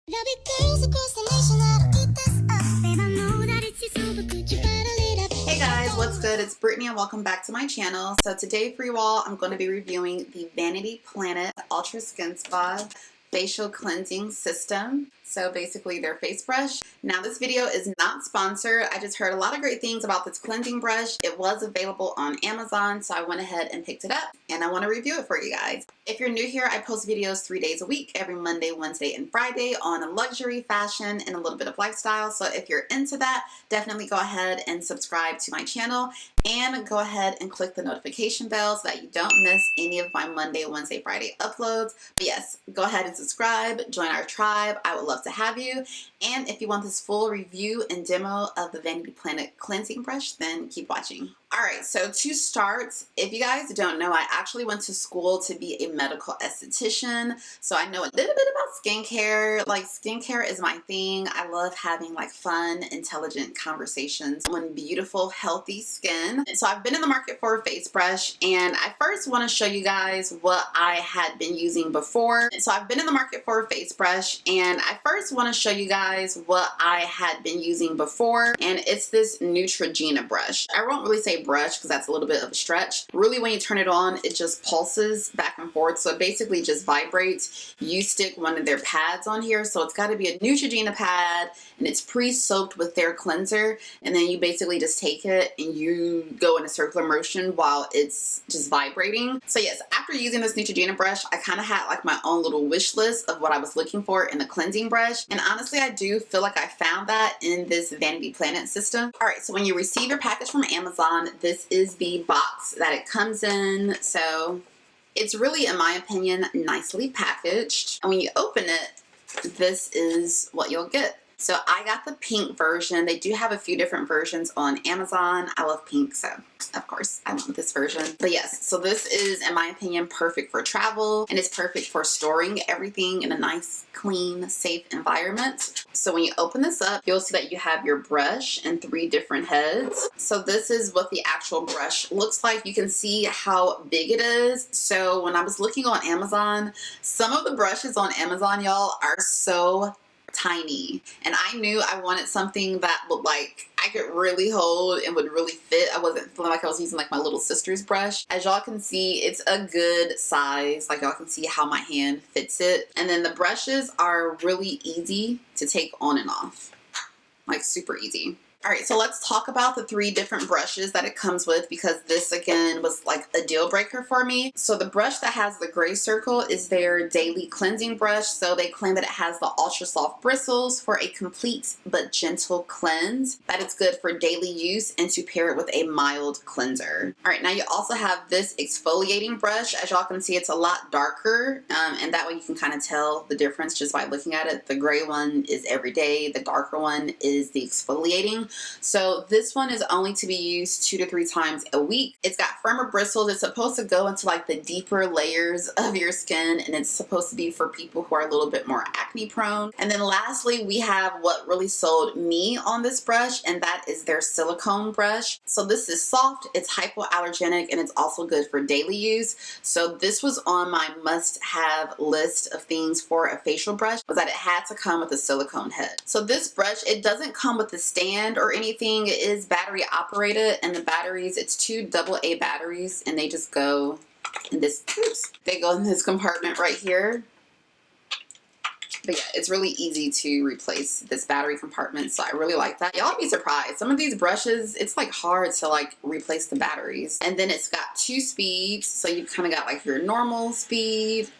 There'll be girls across the nation that'll eat this up. Babe, I know that it's you, but could you bottle it up? Hey guys, what's good? It's Brittany and welcome back to my channel. So today for you all, I'm going to be reviewing the Vanity Planet Ultra Skin Spa Facial Cleansing System. So basically their face brush. Now this video is not sponsored. I just heard a lot of great things about this cleansing brush. It was available on Amazon, so I went ahead and picked it up and I want to review it for you guys. If you're new here, I post videos 3 days a week, every Monday, Wednesday, and Friday on luxury, fashion, and a little bit of lifestyle. So if you're into that, definitely go ahead and subscribe to my channel and go ahead and click the notification bell so that you don't miss any of my Monday, Wednesday, Friday uploads. But yes, go ahead and subscribe, join our tribe. I would love to have you. And if you want this full review and demo of the Vanity Planet cleansing brush, then keep watching. Alright, so to start, if you guys don't know, I actually went to school to be a medical esthetician, so I know a little bit about skincare. Like, skincare is my thing. I love having like fun, intelligent conversations on beautiful, healthy skin. And so I've been in the market for a face brush, and I first want to show you guys what I had been using before. And so I've been in the market for a face brush, and I first want to show you guys what I had been using before, and it's this Neutrogena brush. I won't really say brush because that's a little bit of a stretch. Really, when you turn it on, it just pulses back and forth, so it basically just vibrates. You stick one of their pads on here, so it's got to be a Neutrogena pad, and it's pre-soaked with their cleanser, and then you basically just take it and you go in a circular motion while it's just vibrating. So yes, after using this Neutrogena brush, I kind of had like my own little wish list of what I was looking for in a cleansing brush, and honestly I do feel like I found that in this Vanity Planet system. Alright, so when you receive your package from Amazon, this is the box that it comes in. So it's really, in my opinion, nicely packaged. And when you open it, this is what you'll get. So I got the pink version. They do have a few different versions on Amazon. I love pink, so of course I went with this version. But yes, so this is, in my opinion, perfect for travel, and it's perfect for storing everything in a nice, clean, safe environment. So when you open this up, you'll see that you have your brush and 3 different heads. So this is what the actual brush looks like. You can see how big it is. So when I was looking on Amazon, some of the brushes on Amazon, y'all, are so tiny, and I knew I wanted something that would, like, I could really hold and would really fit. I wasn't feeling like I was using like my little sister's brush. As y'all can see, it's a good size. Like, y'all can see how my hand fits it. And then the brushes are really easy to take on and off, like super easy. Alright, so let's talk about the 3 different brushes that it comes with, because this again was like a deal breaker for me. So the brush that has the gray circle is their daily cleansing brush. So they claim that it has the ultra soft bristles for a complete but gentle cleanse, that it's good for daily use and to pair it with a mild cleanser. Alright, now you also have this exfoliating brush. As y'all can see, it's a lot darker, and that way you can kind of tell the difference just by looking at it. The gray one is everyday, the darker one is the exfoliating. So this one is only to be used 2 to 3 times a week. It's got firmer bristles. It's supposed to go into like the deeper layers of your skin, and it's supposed to be for people who are a little bit more acne prone. And then lastly, we have what really sold me on this brush, and that is their silicone brush. So this is soft, it's hypoallergenic, and it's also good for daily use. So this was on my must-have list of things for a facial brush, was that it had to come with a silicone head. So this brush, it doesn't come with a stand or anything. It is battery operated, and the batteries, it's 2 AA batteries, and they just go in this, oops, they go in this compartment right here. But yeah, it's really easy to replace this battery compartment, so I really like that. Y'all be surprised. Some of these brushes, it's like hard to like replace the batteries. And then it's got 2 speeds, so you've kind of got like your normal speed,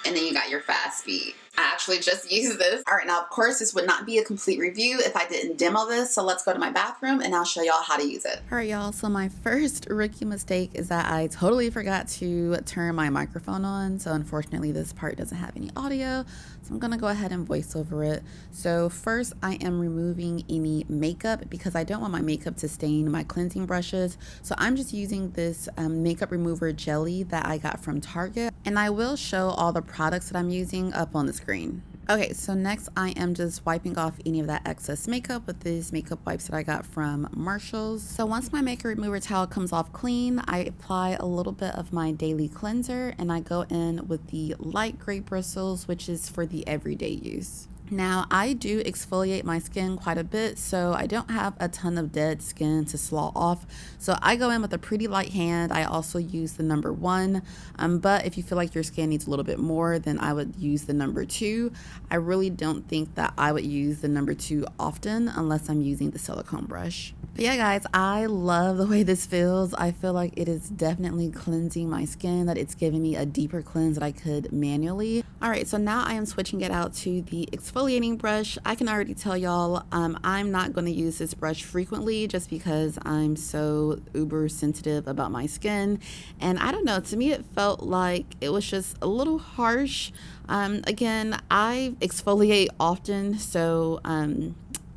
and then you got your fast speed. I actually just used this. Alright, now of course this would not be a complete review if I didn't demo this, so let's go to my bathroom and I'll show y'all how to use it. Alright y'all, so my first rookie mistake is that I totally forgot to turn my microphone on, so unfortunately this part doesn't have any audio, so I'm gonna go ahead and voice over it. So first I am removing any makeup because I don't want my makeup to stain my cleansing brushes, so I'm just using this makeup remover jelly that I got from Target, and I will show all the products that I'm using up on the screen. Okay, so next I am just wiping off any of that excess makeup with these makeup wipes that I got from Marshall's. So once my makeup remover towel comes off clean, I apply a little bit of my daily cleanser and I go in with the light gray bristles, which is for the everyday use. Now, I do exfoliate my skin quite a bit, so I don't have a ton of dead skin to slaw off. So I go in with a pretty light hand. I also use the number 1, but if you feel like your skin needs a little bit more, then I would use the number 2. I really don't think that I would use the number 2 often unless I'm using the silicone brush. But yeah, guys, I love the way this feels. I feel like it is definitely cleansing my skin, that it's giving me a deeper cleanse that I could manually. All right, so now I am switching it out to the exfoliating brush. I can already tell y'all I'm not going to use this brush frequently just because I'm so uber sensitive about my skin. And I don't know, to me it felt like it was just a little harsh. Again, I exfoliate often, so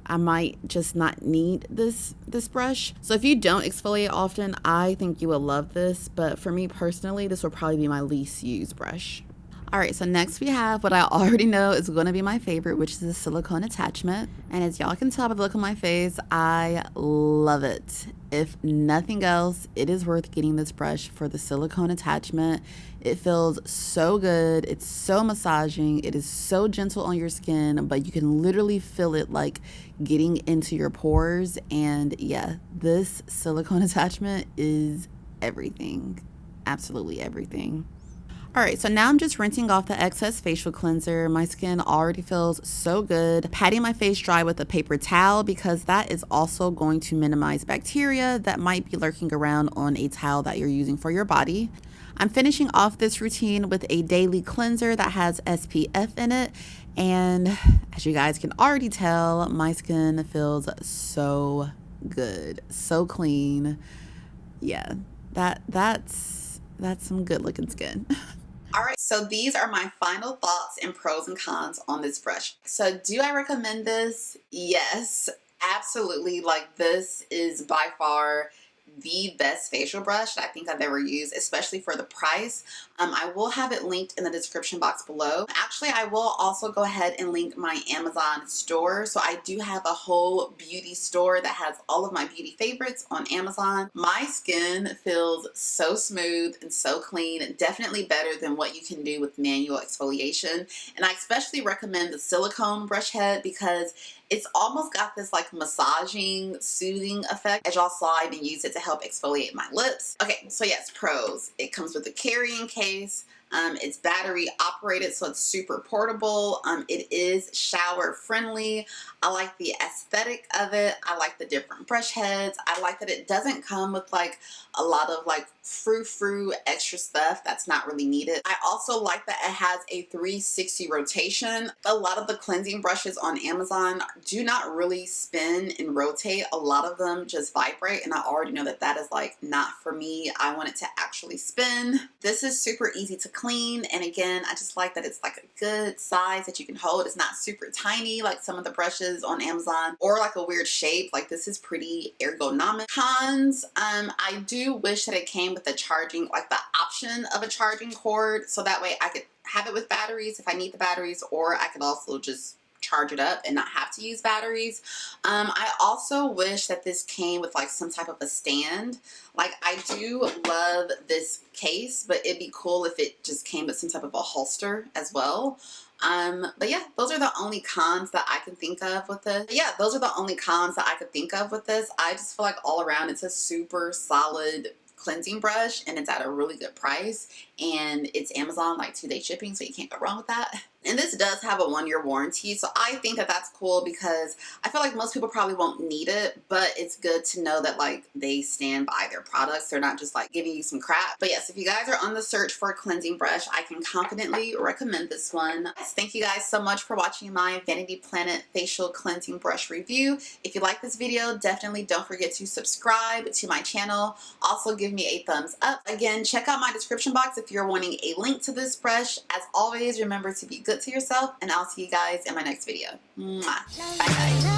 I might just not need this brush. So if you don't exfoliate often, I think you will love this. But for me personally, this will probably be my least used brush. All right, so next we have what I already know is going to be my favorite, which is the silicone attachment. And as y'all can tell by the look on my face, I love it. If nothing else, it is worth getting this brush for the silicone attachment. It feels so good. It's so massaging. It is so gentle on your skin, but you can literally feel it like getting into your pores. And yeah, this silicone attachment is everything. Absolutely everything. All right, so now I'm just rinsing off the excess facial cleanser. My skin already feels so good. Patting my face dry with a paper towel because that is also going to minimize bacteria that might be lurking around on a towel that you're using for your body. I'm finishing off this routine with a daily cleanser that has SPF in it. And as you guys can already tell, my skin feels so good, so clean. Yeah, that's some good looking skin. All right, so these are my final thoughts and pros and cons on this brush. So do I recommend this? Yes, absolutely. Like, this is by far the best facial brush that I think I've ever used, especially for the price. I will have it linked in the description box below. Actually, I will also go ahead and link my Amazon store. So I do have a whole beauty store that has all of my beauty favorites on Amazon. My skin feels so smooth and so clean, definitely better than what you can do with manual exfoliation. And I especially recommend the silicone brush head because it's almost got this like massaging, soothing effect. As y'all saw, I even used it to help exfoliate my lips. Okay, so yes, pros. It comes with a carrying case. It's battery operated, so it's super portable. It is shower friendly. I like the aesthetic of it. I like the different brush heads. I like that it doesn't come with like a lot of like frou-frou extra stuff that's not really needed. I also like that it has a 360 rotation. A lot of the cleansing brushes on Amazon do not really spin and rotate. A lot of them just vibrate, and I already know that that is like not for me. I want it to actually spin. This is super easy to clean, and again, I just like that it's like a good size that you can hold. It's not super tiny like some of the brushes on Amazon, or like a weird shape. Like, this is pretty ergonomic. Cons, I do wish that it came with a charging, like the option of a charging cord, so that way I could have it with batteries if I need the batteries, or I could also just charge it up and not have to use batteries. I also wish that this came with like some type of a stand. Like, I do love this case, but it'd be cool if it just came with some type of a holster as well. But yeah, those are the only cons that I can think of with this. But yeah, those are the only cons that I could think of with this. I just feel like all around it's a super solid cleansing brush, and it's at a really good price, and it's Amazon like 2-day shipping, so you can't go wrong with that. And this does have a 1-year warranty, so I think that that's cool because I feel like most people probably won't need it, but it's good to know that like they stand by their products. They're not just like giving you some crap. But yes, if you guys are on the search for a cleansing brush, I can confidently recommend this one. Yes, thank you guys so much for watching my Vanity Planet facial cleansing brush review. If you like this video, definitely don't forget to subscribe to my channel. Also, give me a thumbs up. Again, check out my description box if you're wanting a link to this brush. As always, remember to be good to yourself, and I'll see you guys in my next video. Mwah. Bye guys.